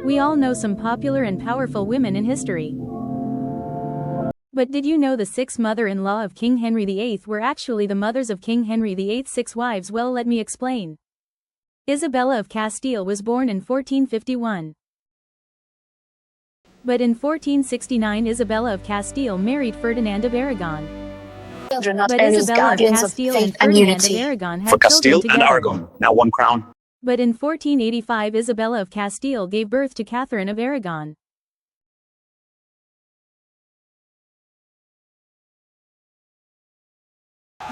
We all know some popular and powerful women in history. But did you know the sixth mother-in-law of King Henry VIII were actually the mothers of King Henry VIII's six wives? Well, let me explain. Isabella of Castile was born in 1451. But in 1469 Isabella of Castile married Ferdinand of Aragon. Children not But only Isabella of guardians of Castile faith and and Ferdinand of unity. Aragon For had children Castile and together. Aragon, now one crown. But in 1485 Isabella of Castile gave birth to Catherine of Aragon.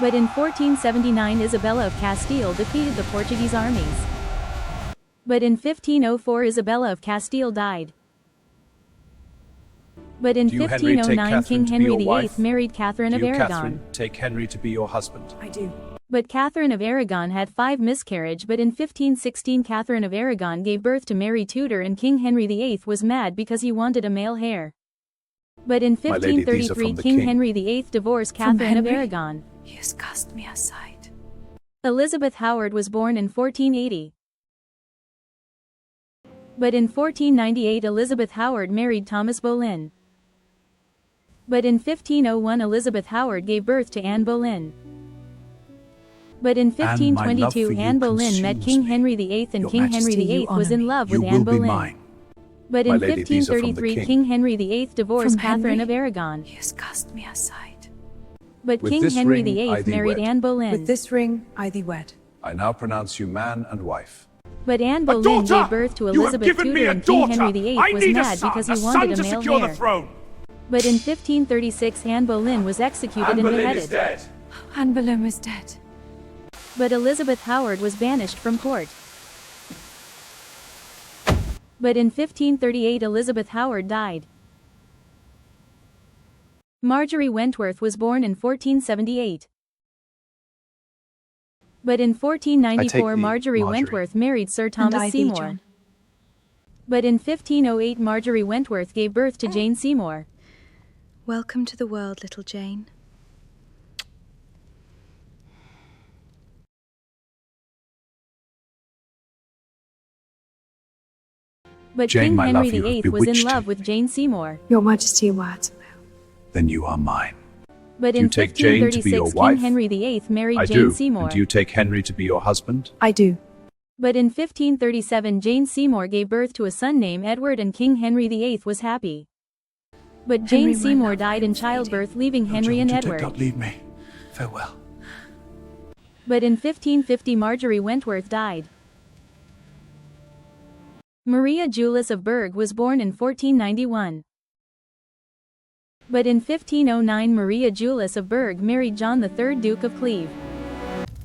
But in 1479 Isabella of Castile defeated the Portuguese armies. But in 1504 Isabella of Castile died. But in Do you, Henry, take 1509 Catherine King to be Henry your VIII wife? married Catherine Do of you, Aragon. Catherine, take Henry to be your husband? I do. But Catherine of Aragon had 5 miscarriages. But in 1516 Catherine of Aragon gave birth to Mary Tudor, and King Henry VIII was mad because he wanted a male heir. But in My lady, these are 1533 from the King king. Henry VIII divorced From Catherine of Henry? Aragon. He has cast me aside. Elizabeth Howard was born in 1480. But in 1498 Elizabeth Howard married Thomas Boleyn. But in 1501 Elizabeth Howard gave birth to Anne Boleyn. But in Anne, my love 1522 for you Anne Boleyn met consumes King me. Henry VIII, and Your King Henry Majesty, you VIII was honor in me. love You with will Anne be Boleyn. mine. But My in lady, these are from the 1533 king. King Henry VIII divorced From Catherine Henry? of Aragon. He has cast me aside. But With King this Henry ring I VIII thee married wed. Anne Boleyn. With this ring, I thee wed. I now pronounce you man and wife. But Anne Boleyn gave birth to Elizabeth Tudor, and King Henry VIII was mad because he wanted a male heir. throne. But in 1536 Anne Boleyn was executed and beheaded. dead. Anne Boleyn was dead. But Elizabeth Howard was banished from court. But in 1538 Elizabeth Howard died. Marjorie Wentworth was born in 1478. But in 1494 thee, Marjorie Marjorie. Wentworth married Sir And Thomas I thee, Seymour. John. But in 1508 Marjorie Wentworth gave birth to Jane Seymour. Welcome to the world, little Jane. But Jane, King my Henry love, you have VIII was in bewitched love me. with Jane Seymour. Your Majesty, words. Then you are mine. But Do in you take Jane to be your 1536 King wife? Henry VIII married I Jane do. Seymour. And do you take Henry to be your husband? I do. But in 1537 Jane Seymour gave birth to a son named Edward, and King Henry VIII was happy. But Jane Henry, my Seymour love, died I in am fading. childbirth, leaving No, Henry John, and do Edward. not leave me. Farewell. But in 1550 Marjorie Wentworth died. Maria Julius of Berg was born in 1491. But in 1509 Maria Julius of Berg married John III, Duke of Cleve.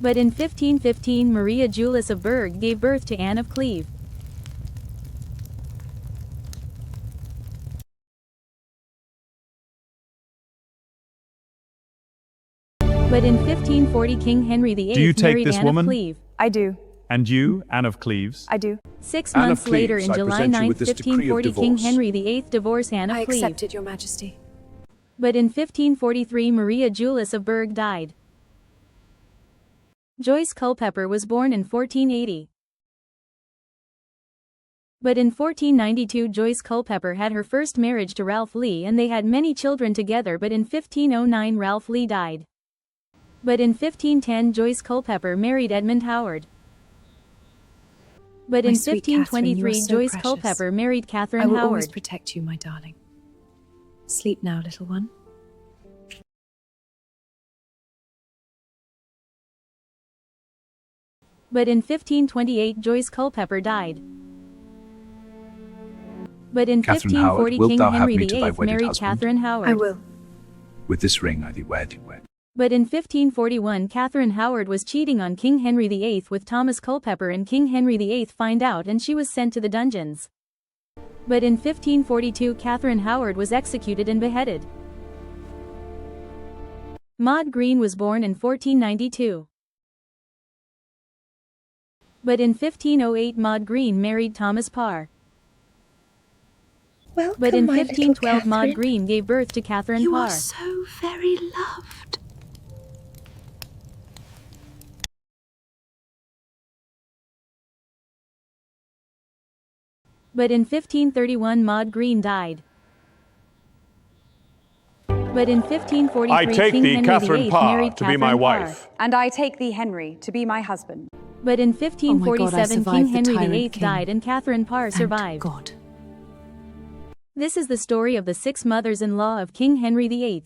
But in 1515 Maria Julius of Berg gave birth to Anne of Cleve. But in 1540 King Henry VIII Do you take married this Anne woman? of Cleve. I do. And you, Anne of Cleves? I do. 6 Anne of months later, Cleves, in I July present you 9, with this decree of 1540, King divorce. Henry VIII divorced Anne of I Cleve. accept it, Your Majesty. But in 1543 Maria Julius of Berg died. Joyce Culpeper was born in 1480. But in 1492 Joyce Culpeper had her first marriage to Ralph Lee, and they had many children together. But in 1509 Ralph Lee died. But in 1510 Joyce Culpeper married Edmund Howard. But My in sweet Catherine, you are 1523 so Joyce precious. Culpeper married I Catherine will always Howard. protect you, my darling. Sleep now, little one. But in 1528 Joyce Culpeper died. But in Catherine Howard, 1540 wilt King thou have Henry me to thy VIII wedded married husband? Catherine Howard. I will. With this ring I thee wed. But in 1541 Catherine Howard was cheating on King Henry VIII with Thomas Culpeper, and King Henry VIII found out, and she was sent to the dungeons. But in 1542 Catherine Howard was executed and beheaded. Maud Green was born in 1492. But in 1508 Maud Green married Thomas Parr. Welcome, But in my little 1512 Maud Catherine. Green gave birth to Catherine You Parr. are so very loved. But in 1531 Maud Green died. But in 1543 I take King thee, Henry Catherine VIII Parr, married to be my Catherine Parr. wife. And I take thee, Henry, to be my husband. But in Oh my God, I 1547 King survived the Henry tyrant VIII king. died and Catherine Parr Thank survived. God. This is the story of the 6 mothers-in-law of King Henry VIII.